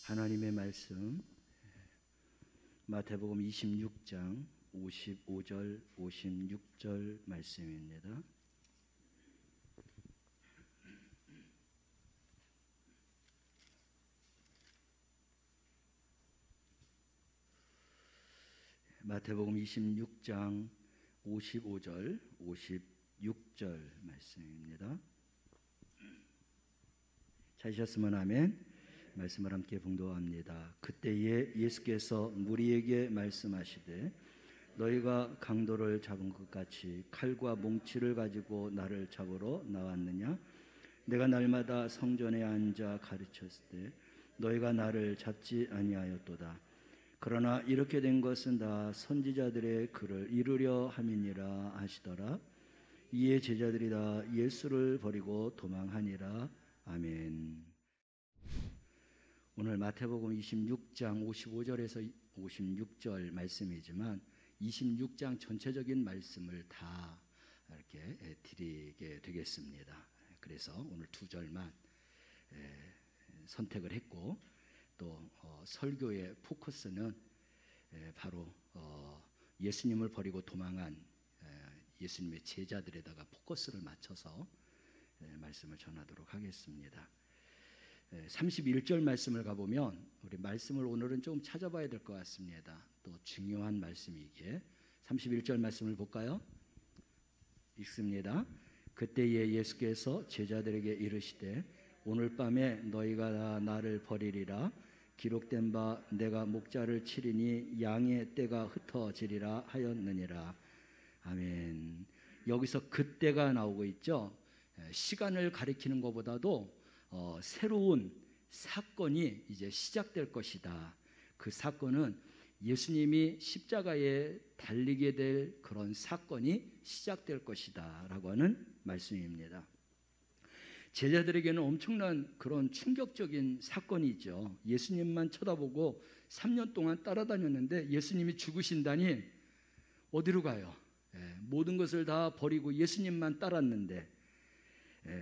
하나님의 말씀 마태복음 26장 55절 56절 말씀입니다. 마태복음 26장 55절 56절 말씀입니다. 찾으셨으면 아멘. 말씀을 함께 봉독합니다. 그때에 예수께서 무리에게 말씀하시되 너희가 강도를 잡은 것 같이 칼과 뭉치를 가지고 나를 잡으러 나왔느냐? 내가 날마다 성전에 앉아 가르쳤을 때 너희가 나를 잡지 아니하였도다. 그러나 이렇게 된 것은 다 선지자들의 글을 이루려 함이니라 하시더라. 이에 제자들이 다 예수를 버리고 도망하니라. 아멘. 오늘 마태복음 26장 55절에서 56절 말씀이지만 26장 전체적인 말씀을 다 이렇게 드리게 되겠습니다. 그래서 오늘 두 절만 선택을 했고 또 설교의 포커스는 바로 예수님을 버리고 도망한 예수님의 제자들에다가 포커스를 맞춰서 말씀을 전하도록 하겠습니다. 31절 말씀을 가보면 우리 말씀을 오늘은 좀 찾아봐야 될 것 같습니다. 또 중요한 말씀이기에 31절 말씀을 볼까요? 읽습니다. 그때에 예수께서 제자들에게 이르시되 오늘 밤에 너희가 다 나를 버리리라. 기록된 바 내가 목자를 치리니 양의 떼가 흩어지리라 하였느니라. 아멘. 여기서 그때가 나오고 있죠. 시간을 가리키는 것보다도 새로운 사건이 이제 시작될 것이다. 그 사건은 예수님이 십자가에 달리게 될 그런 사건이 시작될 것이다 라고 하는 말씀입니다. 제자들에게는 엄청난 그런 충격적인 사건이죠. 예수님만 쳐다보고 3년 동안 따라다녔는데 예수님이 죽으신다니 어디로 가요? 모든 것을 다 버리고 예수님만 따랐는데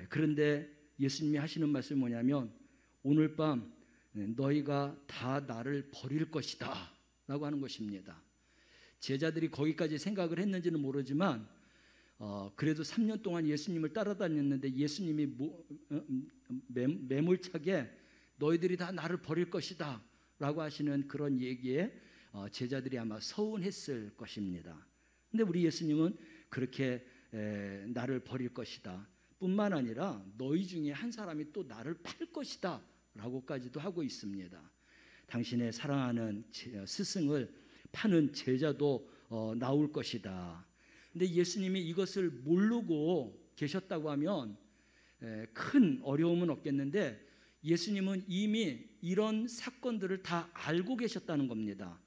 그런데 예수님이 하시는 말씀이 뭐냐면 오늘 밤 너희가 다 나를 버릴 것이다 라고 하는 것입니다. 제자들이 거기까지 생각을 했는지는 모르지만 그래도 3년 동안 예수님을 따라다녔는데 예수님이 매몰차게 너희들이 다 나를 버릴 것이다 라고 하시는 그런 얘기에 제자들이 아마 서운했을 것입니다. 근데 우리 예수님은 그렇게 나를 버릴 것이다 뿐만 아니라 너희 중에 한 사람이 또 나를 팔 것이다 라고까지도 하고 있습니다. 당신의 사랑하는 스승을 파는 제자도 나올 것이다. 근데 예수님이 이것을 모르고 계셨다고 하면 큰 어려움은 없겠는데 예수님은 이미 이런 사건들을 다 알고 계셨다는 겁니다.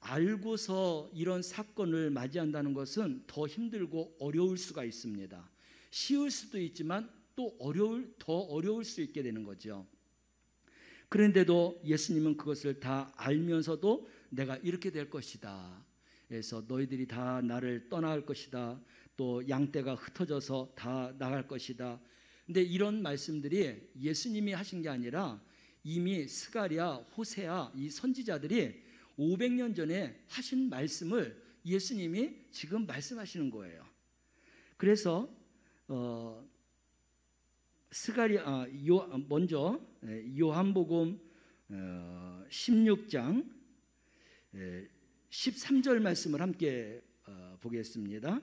알고서 이런 사건을 맞이한다는 것은 더 힘들고 어려울 수가 있습니다. 쉬울 수도 있지만 또 더 어려울 수 있게 되는 거죠. 그런데도 예수님은 그것을 다 알면서도 내가 이렇게 될 것이다. 그래서 너희들이 다 나를 떠나갈 것이다. 또 양떼가 흩어져서 다 나갈 것이다. 근데 이런 말씀들이 예수님이 하신 게 아니라 이미 스가랴, 호세아 이 선지자들이 500년 전에 하신 말씀을 예수님이 지금 말씀하시는 거예요. 그래서 먼저 요한복음 16장 13절 말씀을 함께 보겠습니다.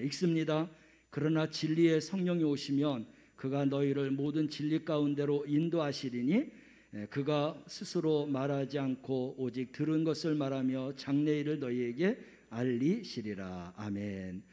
읽습니다. 그러나 진리의 성령이 오시면 그가 너희를 모든 진리 가운데로 인도하시리니 그가 스스로 말하지 않고 오직 들은 것을 말하며 장래일을 너희에게 알리시리라. 아멘.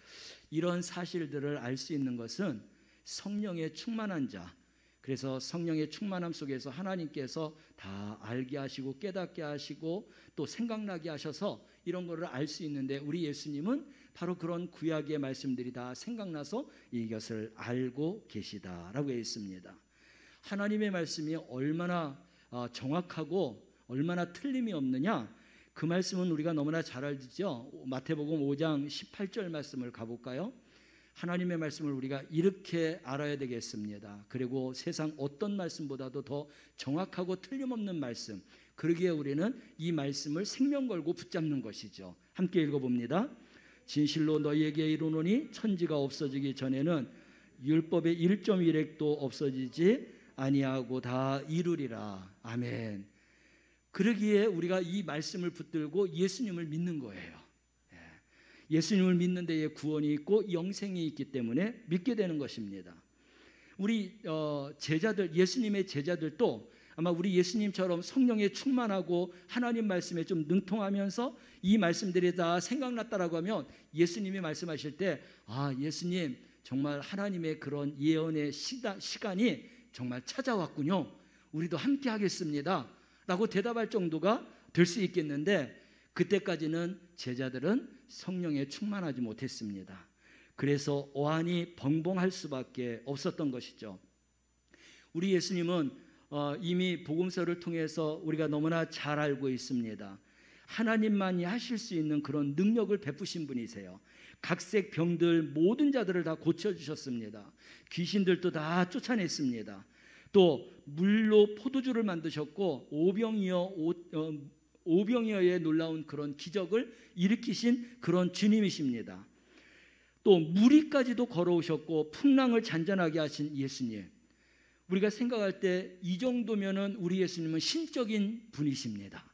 이런 사실들을 알 수 있는 것은 성령에 충만한 자, 그래서 성령의 충만함 속에서 하나님께서 다 알게 하시고 깨닫게 하시고 또 생각나게 하셔서 이런 거를 알 수 있는데 우리 예수님은 바로 그런 구약의 말씀들이 다 생각나서 이것을 알고 계시다라고 했습니다. 하나님의 말씀이 얼마나 정확하고 얼마나 틀림이 없느냐, 그 말씀은 우리가 너무나 잘 알죠. 마태복음 5장 18절 말씀을 가볼까요? 하나님의 말씀을 우리가 이렇게 알아야 되겠습니다. 그리고 세상 어떤 말씀보다도 더 정확하고 틀림없는 말씀, 그러기에 우리는 이 말씀을 생명 걸고 붙잡는 것이죠. 함께 읽어봅니다. 진실로 너희에게 이르노니 천지가 없어지기 전에는 율법의 1.1획도 없어지지 아니하고 다 이루리라. 아멘. 그러기에 우리가 이 말씀을 붙들고 예수님을 믿는 거예요. 예수님을 믿는 데에 구원이 있고 영생이 있기 때문에 믿게 되는 것입니다. 우리 제자들, 예수님의 제자들도 아마 우리 예수님처럼 성령에 충만하고 하나님 말씀에 좀 능통하면서 이 말씀들이 다 생각났다라고 하면 예수님이 말씀하실 때 예수님 정말 하나님의 그런 예언의 시간이 정말 찾아왔군요. 우리도 함께 하겠습니다 라고 대답할 정도가 될 수 있겠는데, 그때까지는 제자들은 성령에 충만하지 못했습니다. 그래서 오한이 벙벙할 수밖에 없었던 것이죠. 우리 예수님은 이미 복음서를 통해서 우리가 너무나 잘 알고 있습니다. 하나님만이 하실 수 있는 그런 능력을 베푸신 분이세요. 각색 병들 모든 자들을 다 고쳐주셨습니다. 귀신들도 다 쫓아냈습니다. 또 물로 포도주를 만드셨고 오병이어의 놀라운 그런 기적을 일으키신 그런 주님이십니다. 또 무리까지도 걸어오셨고 풍랑을 잔잔하게 하신 예수님, 우리가 생각할 때 이 정도면은 우리 예수님은 신적인 분이십니다.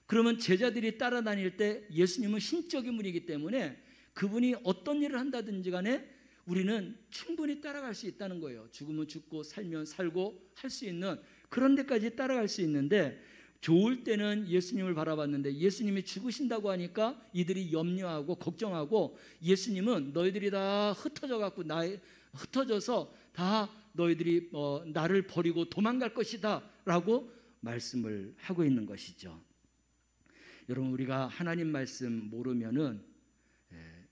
그러면 제자들이 따라다닐 때 예수님은 신적인 분이기 때문에 그분이 어떤 일을 한다든지 간에 우리는 충분히 따라갈 수 있다는 거예요. 죽으면 죽고 살면 살고 할 수 있는 그런 데까지 따라갈 수 있는데, 좋을 때는 예수님을 바라봤는데 예수님이 죽으신다고 하니까 이들이 염려하고 걱정하고, 예수님은 너희들이 다 흩어져서 다 너희들이 나를 버리고 도망갈 것이다 라고 말씀을 하고 있는 것이죠. 여러분, 우리가 하나님 말씀 모르면은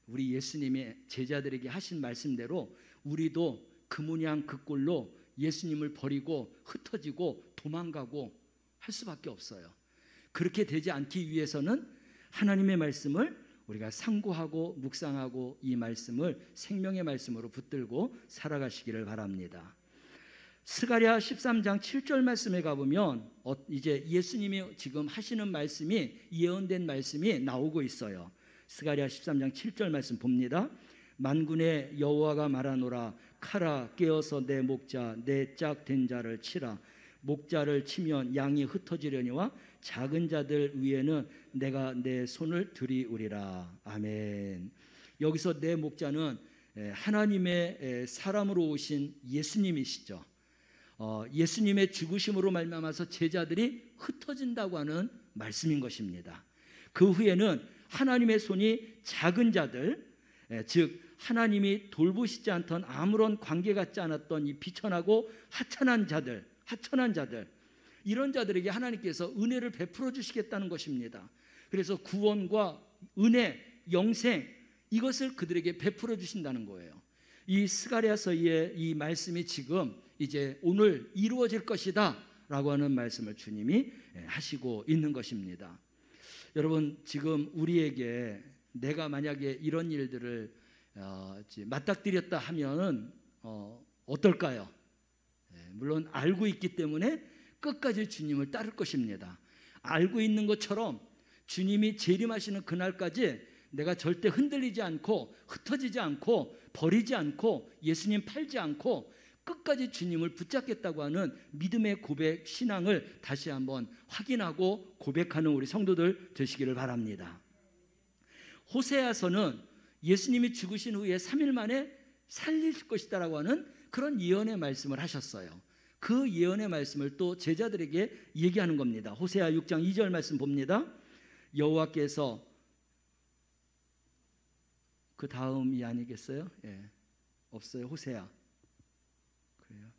우리 예수님의 제자들에게 하신 말씀대로 우리도 그 모양 그 꼴로 예수님을 버리고 흩어지고 도망가고 할 수밖에 없어요. 그렇게 되지 않기 위해서는 하나님의 말씀을 우리가 상고하고 묵상하고 이 말씀을 생명의 말씀으로 붙들고 살아가시기를 바랍니다. 스가랴 13장 7절 말씀에 가보면 이제 예수님이 지금 하시는 말씀이, 예언된 말씀이 나오고 있어요. 스가랴 13장 7절 말씀 봅니다. 만군의 여호와가 말하노라. 카라, 깨어서 내 목자 내 짝 된 자를 치라. 목자를 치면 양이 흩어지려니와 작은 자들 위에는 내가 내 손을 들이우리라. 아멘. 여기서 내 목자는 하나님의 사람으로 오신 예수님이시죠. 예수님의 죽으심으로 말미암아서 제자들이 흩어진다고 하는 말씀인 것입니다. 그 후에는 하나님의 손이 작은 자들, 즉 하나님이 돌보시지 않던 아무런 관계 갖지 않았던 이 비천하고 하찮은 자들, 이런 자들에게 하나님께서 은혜를 베풀어 주시겠다는 것입니다. 그래서 구원과 은혜, 영생, 이것을 그들에게 베풀어 주신다는 거예요. 이 스가랴서의 이 말씀이 지금 이제 오늘 이루어질 것이다 라고 하는 말씀을 주님이 하시고 있는 것입니다. 여러분, 지금 우리에게 내가 만약에 이런 일들을 맞닥뜨렸다 하면은 어떨까요? 물론 알고 있기 때문에 끝까지 주님을 따를 것입니다. 알고 있는 것처럼 주님이 재림하시는 그날까지 내가 절대 흔들리지 않고 흩어지지 않고 버리지 않고 예수님 팔지 않고 끝까지 주님을 붙잡겠다고 하는 믿음의 고백, 신앙을 다시 한번 확인하고 고백하는 우리 성도들 되시기를 바랍니다. 호세아서는 예수님이 죽으신 후에 3일 만에 살리실 것이다라고 하는 그런 예언의 말씀을 하셨어요. 그 예언의 말씀을 또 제자들에게 얘기하는 겁니다. 호세아 6장 2절 말씀 봅니다. 여호와께서, 그 다음이 아니겠어요? 없어요. 호세아. 그래요?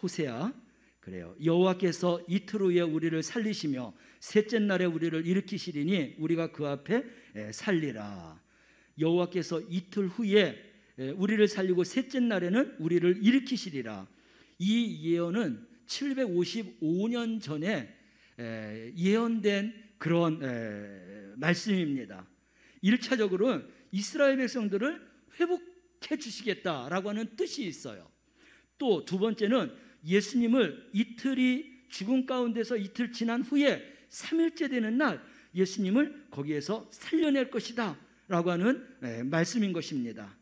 호세아. 그래요. 여호와께서 이틀 후에 우리를 살리시며 셋째 날에 우리를 일으키시리니 우리가 그 앞에 살리라. 여호와께서 이틀 후에 우리를 살리고 셋째 날에는 우리를 일으키시리라. 이 예언은 755년 전에 예언된 그런 말씀입니다. 1차적으로는 이스라엘 백성들을 회복해 주시겠다라고 하는 뜻이 있어요. 또 두 번째는 예수님을 이틀이 죽음 가운데서 이틀 지난 후에 3일째 되는 날 예수님을 거기에서 살려낼 것이다 라고 하는 말씀인 것입니다.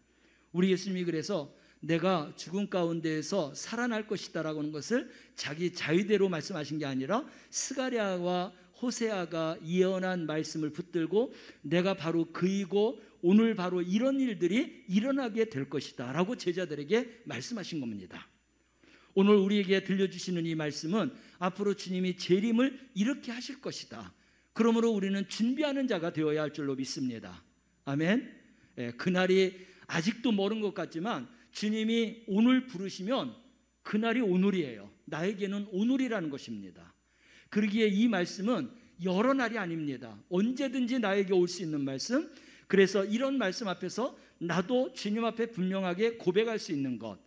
우리 예수님이 그래서 내가 죽음 가운데에서 살아날 것이다 라고 하는 것을 자기 자의대로 말씀하신 게 아니라 스가랴와 호세아가 예언한 말씀을 붙들고 내가 바로 그이고 오늘 바로 이런 일들이 일어나게 될 것이다 라고 제자들에게 말씀하신 겁니다. 오늘 우리에게 들려주시는 이 말씀은 앞으로 주님이 재림을 이렇게 하실 것이다. 그러므로 우리는 준비하는 자가 되어야 할 줄로 믿습니다. 아멘. 그날이 아직도 멀은 것 같지만 주님이 오늘 부르시면 그날이 오늘이에요. 나에게는 오늘이라는 것입니다. 그러기에 이 말씀은 여러 날이 아닙니다. 언제든지 나에게 올 수 있는 말씀. 그래서 이런 말씀 앞에서 나도 주님 앞에 분명하게 고백할 수 있는 것,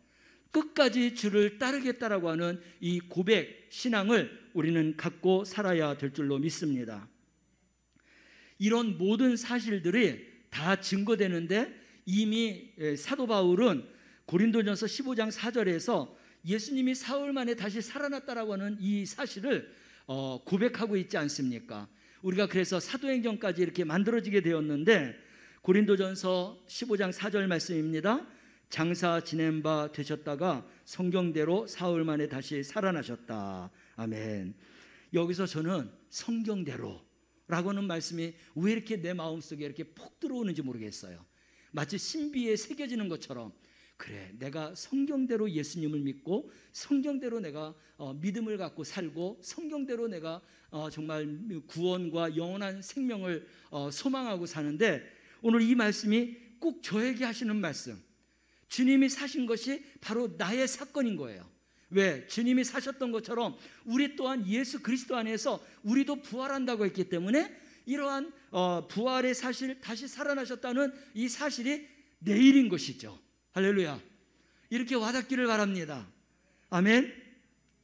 끝까지 주를 따르겠다라고 하는 이 고백, 신앙을 우리는 갖고 살아야 될 줄로 믿습니다. 이런 모든 사실들이 다 증거되는데 이미 사도 바울은 고린도전서 15장 4절에서 예수님이 사흘 만에 다시 살아났다라고 하는 이 사실을 고백하고 있지 않습니까? 우리가 그래서 사도행전까지 이렇게 만들어지게 되었는데 고린도전서 15장 4절 말씀입니다. 장사 지낸 바 되셨다가 성경대로 사흘 만에 다시 살아나셨다. 아멘. 여기서 저는 성경대로 라고 하는 말씀이 왜 이렇게 내 마음속에 이렇게 푹 들어오는지 모르겠어요. 마치 신비에 새겨지는 것처럼 그래, 내가 성경대로 예수님을 믿고 성경대로 내가 믿음을 갖고 살고 성경대로 내가 정말 구원과 영원한 생명을 소망하고 사는데 오늘 이 말씀이 꼭 저에게 하시는 말씀, 주님이 사신 것이 바로 나의 사건인 거예요. 왜? 주님이 사셨던 것처럼 우리 또한 예수 그리스도 안에서 우리도 부활한다고 했기 때문에 이러한 부활의 사실, 다시 살아나셨다는 이 사실이 내일인 것이죠. 할렐루야. 이렇게 와닿기를 바랍니다. 아멘.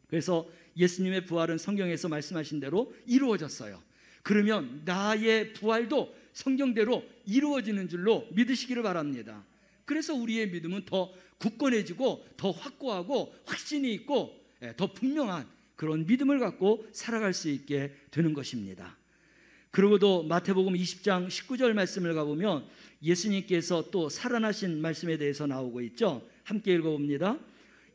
그래서 예수님의 부활은 성경에서 말씀하신 대로 이루어졌어요. 그러면 나의 부활도 성경대로 이루어지는 줄로 믿으시기를 바랍니다. 그래서 우리의 믿음은 더 굳건해지고 더 확고하고 확신이 있고 더 분명한 그런 믿음을 갖고 살아갈 수 있게 되는 것입니다. 그리고도 마태복음 20장 19절 말씀을 가보면 예수님께서 또 살아나신 말씀에 대해서 나오고 있죠. 함께 읽어봅니다.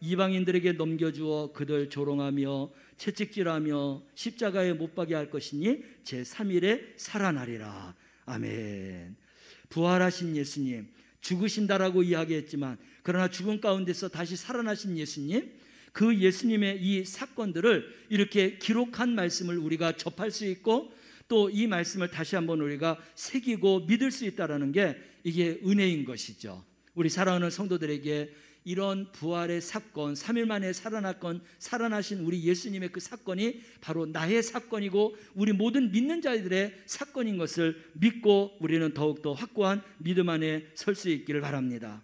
이방인들에게 넘겨주어 그들 조롱하며 채찍질하며 십자가에 못 박게 할 것이니 제3일에 살아나리라. 아멘. 부활하신 예수님, 죽으신다라고 이야기했지만 그러나 죽음 가운데서 다시 살아나신 예수님, 그 예수님의 이 사건들을 이렇게 기록한 말씀을 우리가 접할 수 있고 또 이 말씀을 다시 한번 우리가 새기고 믿을 수 있다는 게 이게 은혜인 것이죠. 우리 사랑하는 성도들에게 이런 부활의 사건, 3일 만에 살아나신 우리 예수님의 그 사건이 바로 나의 사건이고 우리 모든 믿는 자들의 사건인 것을 믿고 우리는 더욱더 확고한 믿음 안에 설 수 있기를 바랍니다.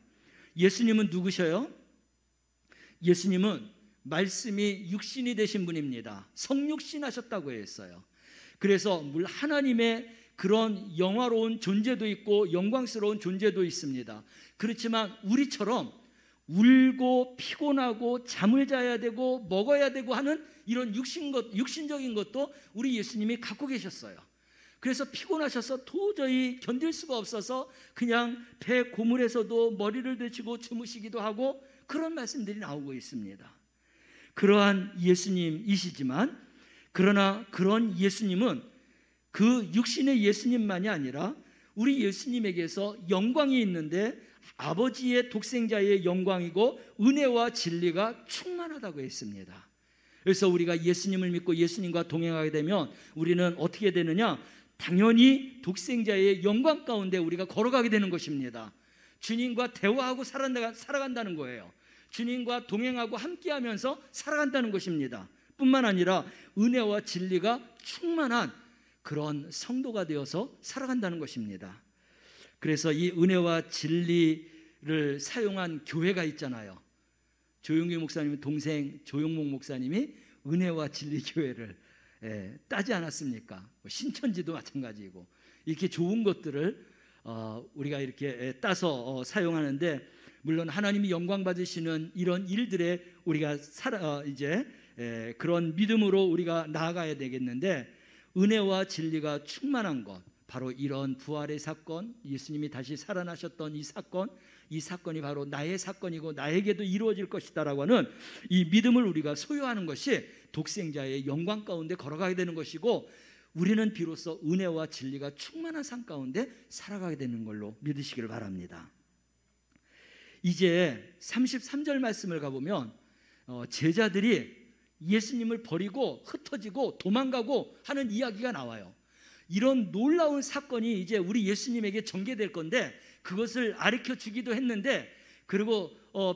예수님은 누구셔요? 예수님은 말씀이 육신이 되신 분입니다. 성육신 하셨다고 했어요. 그래서 하나님의 그런 영화로운 존재도 있고 영광스러운 존재도 있습니다. 그렇지만 우리처럼 울고 피곤하고 잠을 자야 되고 먹어야 되고 하는 이런 육신적인 것도 우리 예수님이 갖고 계셨어요. 그래서 피곤하셔서 도저히 견딜 수가 없어서 그냥 배 고물에서도 머리를 대치고 주무시기도 하고 그런 말씀들이 나오고 있습니다. 그러한 예수님이시지만 그러나 그런 예수님은 그 육신의 예수님만이 아니라 우리 예수님에게서 영광이 있는데 아버지의 독생자의 영광이고 은혜와 진리가 충만하다고 했습니다. 그래서 우리가 예수님을 믿고 예수님과 동행하게 되면 우리는 어떻게 되느냐? 당연히 독생자의 영광 가운데 우리가 걸어가게 되는 것입니다. 주님과 대화하고 살아간다는 거예요. 주님과 동행하고 함께하면서 살아간다는 것입니다. 뿐만 아니라 은혜와 진리가 충만한 그런 성도가 되어서 살아간다는 것입니다. 그래서 이 은혜와 진리를 사용한 교회가 있잖아요. 조용기 목사님 동생 조용목 목사님이 은혜와 진리 교회를 따지 않았습니까? 신천지도 마찬가지고 이렇게 좋은 것들을 우리가 이렇게 따서 사용하는데, 물론 하나님이 영광 받으시는 이런 일들에 우리가 이제 그런 믿음으로 우리가 나아가야 되겠는데, 은혜와 진리가 충만한 것, 바로 이런 부활의 사건, 예수님이 다시 살아나셨던 이 사건이 바로 나의 사건이고 나에게도 이루어질 것이다라고 하는 이 믿음을 우리가 소유하는 것이 독생자의 영광 가운데 걸어가게 되는 것이고, 우리는 비로소 은혜와 진리가 충만한 삶 가운데 살아가게 되는 걸로 믿으시기를 바랍니다. 이제 33절 말씀을 가보면 제자들이 예수님을 버리고 흩어지고 도망가고 하는 이야기가 나와요. 이런 놀라운 사건이 이제 우리 예수님에게 전개될 건데, 그것을 가르쳐 주기도 했는데, 그리고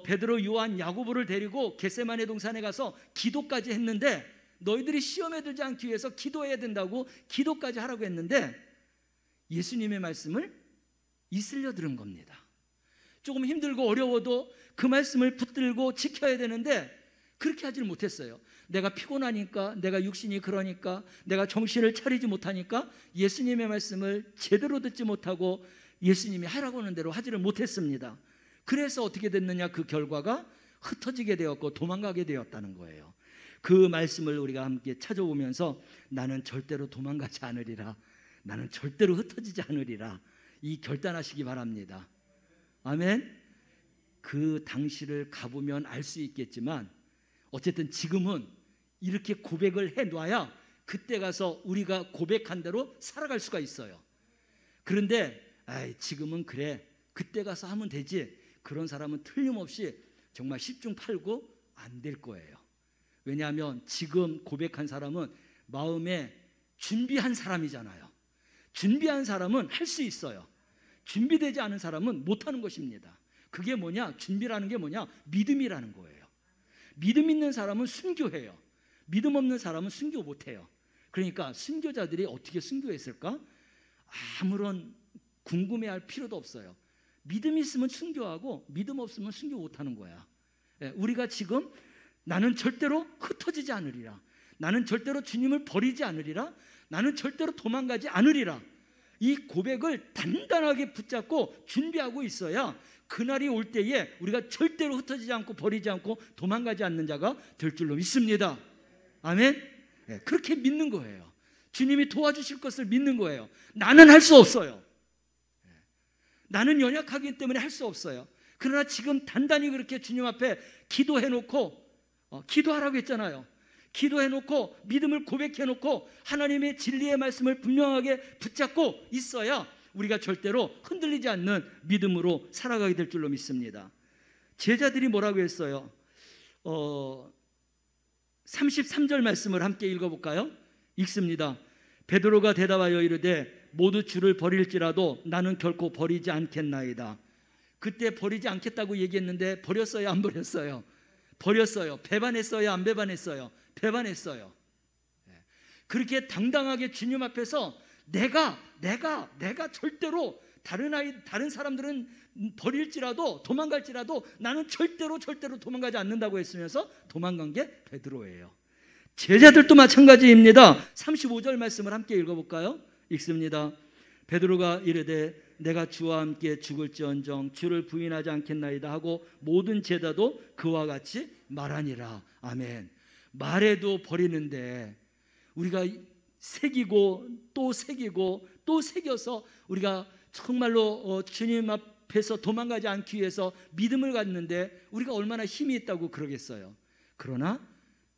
베드로, 요한, 야고보를 데리고 겟세마네 동산에 가서 기도까지 했는데, 너희들이 시험에 들지 않기 위해서 기도해야 된다고 기도까지 하라고 했는데, 예수님의 말씀을 이슬려 들은 겁니다. 조금 힘들고 어려워도 그 말씀을 붙들고 지켜야 되는데 그렇게 하지를 못했어요. 내가 피곤하니까, 내가 육신이 그러니까, 내가 정신을 차리지 못하니까 예수님의 말씀을 제대로 듣지 못하고 예수님이 하라고 하는 대로 하지를 못했습니다. 그래서 어떻게 됐느냐, 그 결과가 흩어지게 되었고 도망가게 되었다는 거예요. 그 말씀을 우리가 함께 찾아보면서 나는 절대로 도망가지 않으리라, 나는 절대로 흩어지지 않으리라, 이 결단하시기 바랍니다. 아멘. 그 당시를 가보면 알 수 있겠지만 어쨌든 지금은 이렇게 고백을 해놔야 그때 가서 우리가 고백한 대로 살아갈 수가 있어요. 그런데 지금은 그래, 그때 가서 하면 되지, 그런 사람은 틀림없이 정말 10중 8구 안 될 거예요. 왜냐하면 지금 고백한 사람은 마음에 준비한 사람이잖아요. 준비한 사람은 할 수 있어요. 준비되지 않은 사람은 못하는 것입니다. 그게 뭐냐? 준비라는 게 뭐냐? 믿음이라는 거예요. 믿음 있는 사람은 순교해요. 믿음 없는 사람은 순교 못해요. 그러니까 순교자들이 어떻게 순교했을까? 아무런 궁금해할 필요도 없어요. 믿음 있으면 순교하고 믿음 없으면 순교 못하는 거야. 우리가 지금 나는 절대로 흩어지지 않으리라, 나는 절대로 주님을 버리지 않으리라, 나는 절대로 도망가지 않으리라, 이 고백을 단단하게 붙잡고 준비하고 있어야 그날이 올 때에 우리가 절대로 흩어지지 않고 버리지 않고 도망가지 않는 자가 될 줄로 믿습니다. 아멘. 그렇게 믿는 거예요. 주님이 도와주실 것을 믿는 거예요. 나는 할 수 없어요. 나는 연약하기 때문에 할 수 없어요. 그러나 지금 단단히 그렇게 주님 앞에 기도해놓고, 기도하라고 했잖아요. 기도해놓고 믿음을 고백해놓고 하나님의 진리의 말씀을 분명하게 붙잡고 있어야 우리가 절대로 흔들리지 않는 믿음으로 살아가게 될 줄로 믿습니다. 제자들이 뭐라고 했어요? 33절 말씀을 함께 읽어볼까요? 읽습니다. 베드로가 대답하여 이르되 모두 주를 버릴지라도 나는 결코 버리지 않겠나이다. 그때 버리지 않겠다고 얘기했는데 버렸어요, 안 버렸어요? 버렸어요. 배반했어요, 안 배반했어요? 배반했어요. 그렇게 당당하게 주님 앞에서 내가 절대로 다른 사람들은 버릴지라도 도망갈지라도 나는 절대로 도망가지 않는다고 했으면서 도망간 게 베드로예요. 제자들도 마찬가지입니다. 35절 말씀을 함께 읽어볼까요? 읽습니다. 베드로가 이르되 내가 주와 함께 죽을지언정 주를 부인하지 않겠나이다 하고 모든 제자도 그와 같이 말하니라. 아멘. 말해도 버리는데 우리가 새기고 또 새기고 또 새겨서 우리가 정말로 주님 앞에서 도망가지 않기 위해서 믿음을 갖는데 우리가 얼마나 힘이 있다고 그러겠어요. 그러나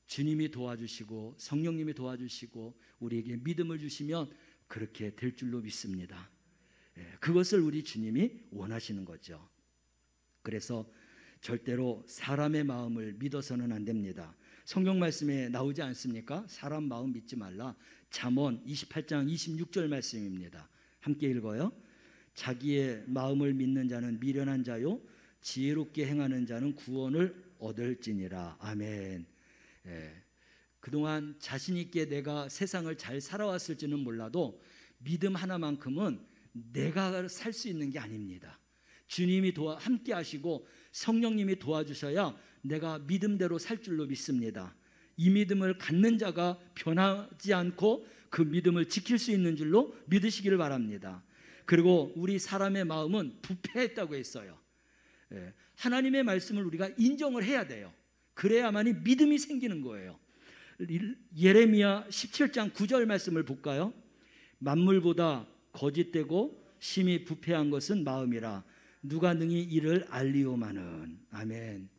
주님이 도와주시고 성령님이 도와주시고 우리에게 믿음을 주시면 그렇게 될 줄로 믿습니다. 그것을 우리 주님이 원하시는 거죠. 그래서 절대로 사람의 마음을 믿어서는 안 됩니다. 성경 말씀에 나오지 않습니까? 사람 마음 믿지 말라. 잠언 28장 26절 말씀입니다. 함께 읽어요. 자기의 마음을 믿는 자는 미련한 자요 지혜롭게 행하는 자는 구원을 얻을지니라. 아멘. 그동안 자신 있게 내가 세상을 잘 살아왔을지는 몰라도 믿음 하나만큼은 내가 살 수 있는 게 아닙니다. 주님이 함께 하시고 성령님이 도와주셔야 내가 믿음대로 살 줄로 믿습니다. 이 믿음을 갖는 자가 변하지 않고 그 믿음을 지킬 수 있는 줄로 믿으시기를 바랍니다. 그리고 우리 사람의 마음은 부패했다고 했어요. 하나님의 말씀을 우리가 인정을 해야 돼요. 그래야만이 믿음이 생기는 거예요. 예레미야 17장 9절 말씀을 볼까요? 만물보다 거짓되고 심히 부패한 것은 마음이라 누가 능히 이를 알리오마는. 아멘.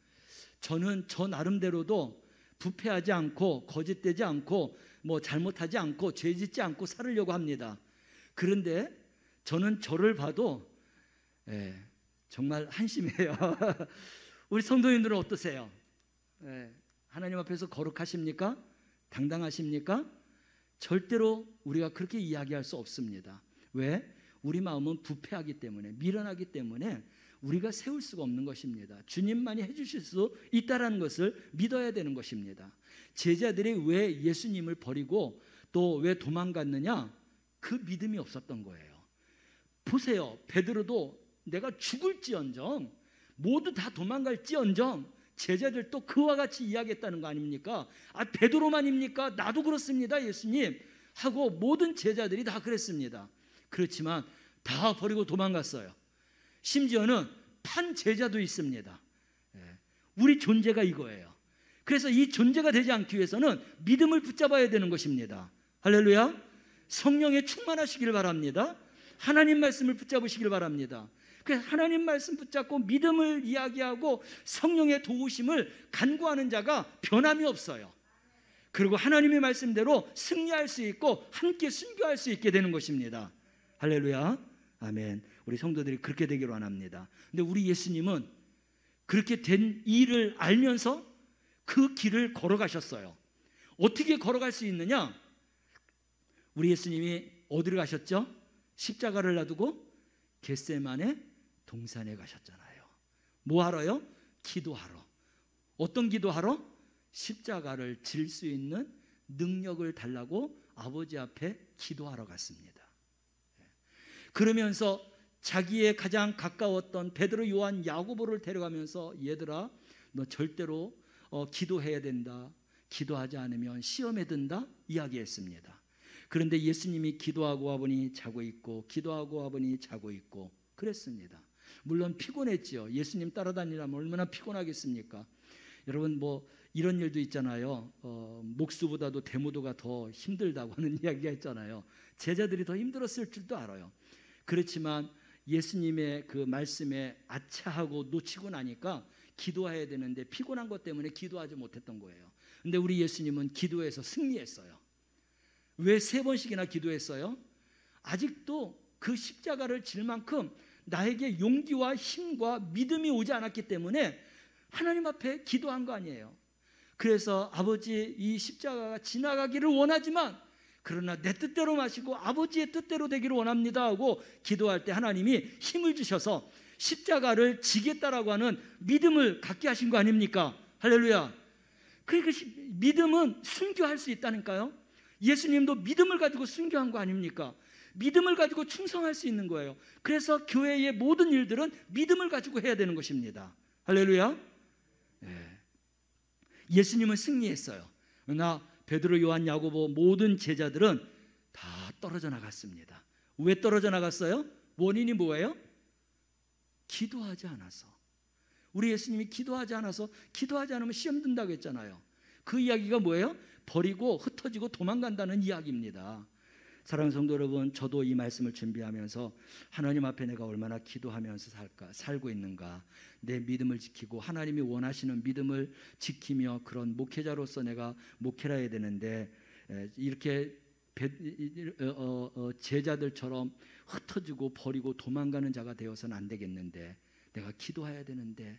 저는 저 나름대로도 부패하지 않고 거짓되지 않고 뭐 잘못하지 않고 죄짓지 않고 살으려고 합니다. 그런데 저는 저를 봐도 정말 한심해요. 우리 성도님들은 어떠세요? 하나님 앞에서 거룩하십니까? 당당하십니까? 절대로 우리가 그렇게 이야기할 수 없습니다. 왜? 우리 마음은 부패하기 때문에, 미련하기 때문에 우리가 세울 수가 없는 것입니다. 주님만이 해주실 수 있다는 것을 믿어야 되는 것입니다. 제자들이 왜 예수님을 버리고 또 왜 도망갔느냐? 그 믿음이 없었던 거예요. 보세요. 베드로도 내가 죽을지언정, 모두 다 도망갈지언정 제자들도 그와 같이 이야기했다는 거 아닙니까? 아, 베드로만입니까? 나도 그렇습니다, 예수님 하고 모든 제자들이 다 그랬습니다. 그렇지만 다 버리고 도망갔어요. 심지어는 판 제자도 있습니다. 우리 존재가 이거예요. 그래서 이 존재가 되지 않기 위해서는 믿음을 붙잡아야 되는 것입니다. 할렐루야. 성령에 충만하시길 바랍니다. 하나님 말씀을 붙잡으시길 바랍니다. 그래서 하나님 말씀 붙잡고 믿음을 이야기하고 성령의 도우심을 간구하는 자가 변함이 없어요. 그리고 하나님의 말씀대로 승리할 수 있고 함께 순교할 수 있게 되는 것입니다. 할렐루야. 아멘. 우리 성도들이 그렇게 되기를 원합니다. 근데 우리 예수님은 그렇게 된 일을 알면서 그 길을 걸어가셨어요. 어떻게 걸어갈 수 있느냐? 우리 예수님이 어디를 가셨죠? 십자가를 놔두고 겟세마네 동산에 가셨잖아요. 뭐 하러요? 기도하러. 어떤 기도하러? 십자가를 질 수 있는 능력을 달라고 아버지 앞에 기도하러 갔습니다. 그러면서 자기의 가장 가까웠던 베드로, 요한, 야고보를 데려가면서 얘들아, 너 절대로 기도해야 된다. 기도하지 않으면 시험에 든다 이야기했습니다. 그런데 예수님이 기도하고 와보니 자고 있고 기도하고 와보니 자고 있고 그랬습니다. 물론 피곤했지요. 예수님 따라다니려면 얼마나 피곤하겠습니까? 여러분 뭐 이런 일도 있잖아요. 목수보다도 대무도가 더 힘들다고 하는 이야기가 있잖아요. 제자들이 더 힘들었을 줄도 알아요. 그렇지만 예수님의 그 말씀에 아차하고 놓치고 나니까 기도해야 되는데 피곤한 것 때문에 기도하지 못했던 거예요. 근데 우리 예수님은 기도해서 승리했어요. 왜 3번씩이나 기도했어요? 아직도 그 십자가를 질 만큼 나에게 용기와 힘과 믿음이 오지 않았기 때문에 하나님 앞에 기도한 거 아니에요. 그래서 아버지, 이 십자가가 지나가기를 원하지만 그러나 내 뜻대로 마시고 아버지의 뜻대로 되기를 원합니다 하고 기도할 때 하나님이 힘을 주셔서 십자가를 지겠다라고 하는 믿음을 갖게 하신 거 아닙니까? 할렐루야. 그러니까 믿음은 순교할 수 있다니까요. 예수님도 믿음을 가지고 순교한 거 아닙니까? 믿음을 가지고 충성할 수 있는 거예요. 그래서 교회의 모든 일들은 믿음을 가지고 해야 되는 것입니다. 할렐루야. 예수님은 승리했어요. 그러나 베드로, 요한, 야고보 모든 제자들은 다 떨어져 나갔습니다. 왜 떨어져 나갔어요? 원인이 뭐예요? 기도하지 않아서. 우리 예수님이 기도하지 않아서, 기도하지 않으면 시험 든다고 했잖아요. 그 이야기가 뭐예요? 버리고 흩어지고 도망간다는 이야기입니다. 사랑하는 성도 여러분, 저도 이 말씀을 준비하면서 하나님 앞에 내가 얼마나 기도하면서 살고 있는가, 내 믿음을 지키고 하나님이 원하시는 믿음을 지키며 그런 목회자로서 내가 목회를 해야 되는데 이렇게 제자들처럼 흩어지고 버리고 도망가는 자가 되어서는 안 되겠는데, 내가 기도해야 되는데,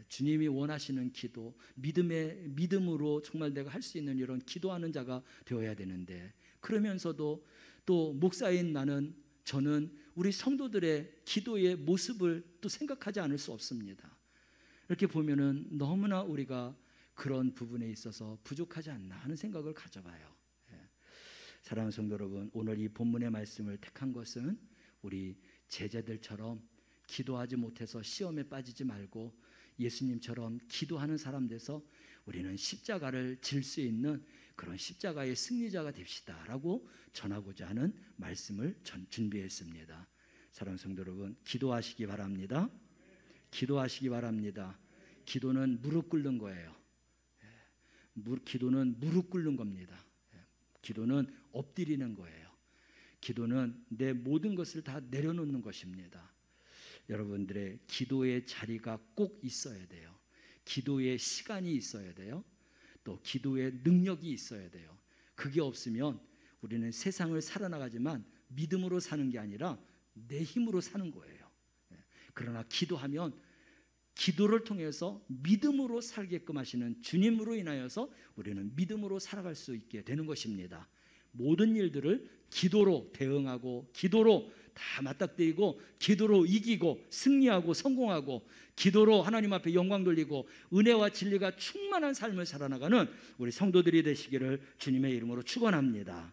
주님이 원하시는 기도, 믿음으로 정말 내가 할 수 있는 이런 기도하는 자가 되어야 되는데, 그러면서도 또 목사인 저는 우리 성도들의 기도의 모습을 또 생각하지 않을 수 없습니다. 이렇게 보면은 너무나 우리가 그런 부분에 있어서 부족하지 않나 하는 생각을 가져봐요. 사랑하는 성도 여러분, 오늘 이 본문의 말씀을 택한 것은 우리 제자들처럼 기도하지 못해서 시험에 빠지지 말고 예수님처럼 기도하는 사람 돼서 우리는 십자가를 질 수 있는 그런 십자가의 승리자가 됩시다라고 전하고자 하는 말씀을 준비했습니다. 사랑하는 성도 여러분, 기도하시기 바랍니다. 기도하시기 바랍니다. 기도는 무릎 꿇는 거예요. 기도는 무릎 꿇는 겁니다. 기도는 엎드리는 거예요. 기도는 내 모든 것을 다 내려놓는 것입니다. 여러분들의 기도의 자리가 꼭 있어야 돼요. 기도의 시간이 있어야 돼요. 또 기도의 능력이 있어야 돼요. 그게 없으면 우리는 세상을 살아나가지만 믿음으로 사는 게 아니라 내 힘으로 사는 거예요. 그러나 기도하면 기도를 통해서 믿음으로 살게끔 하시는 주님으로 인하여서 우리는 믿음으로 살아갈 수 있게 되는 것입니다. 모든 일들을 기도로 대응하고 기도로 다 맞닥뜨리고 기도로 이기고 승리하고 성공하고 기도로 하나님 앞에 영광 돌리고 은혜와 진리가 충만한 삶을 살아나가는 우리 성도들이 되시기를 주님의 이름으로 축원합니다.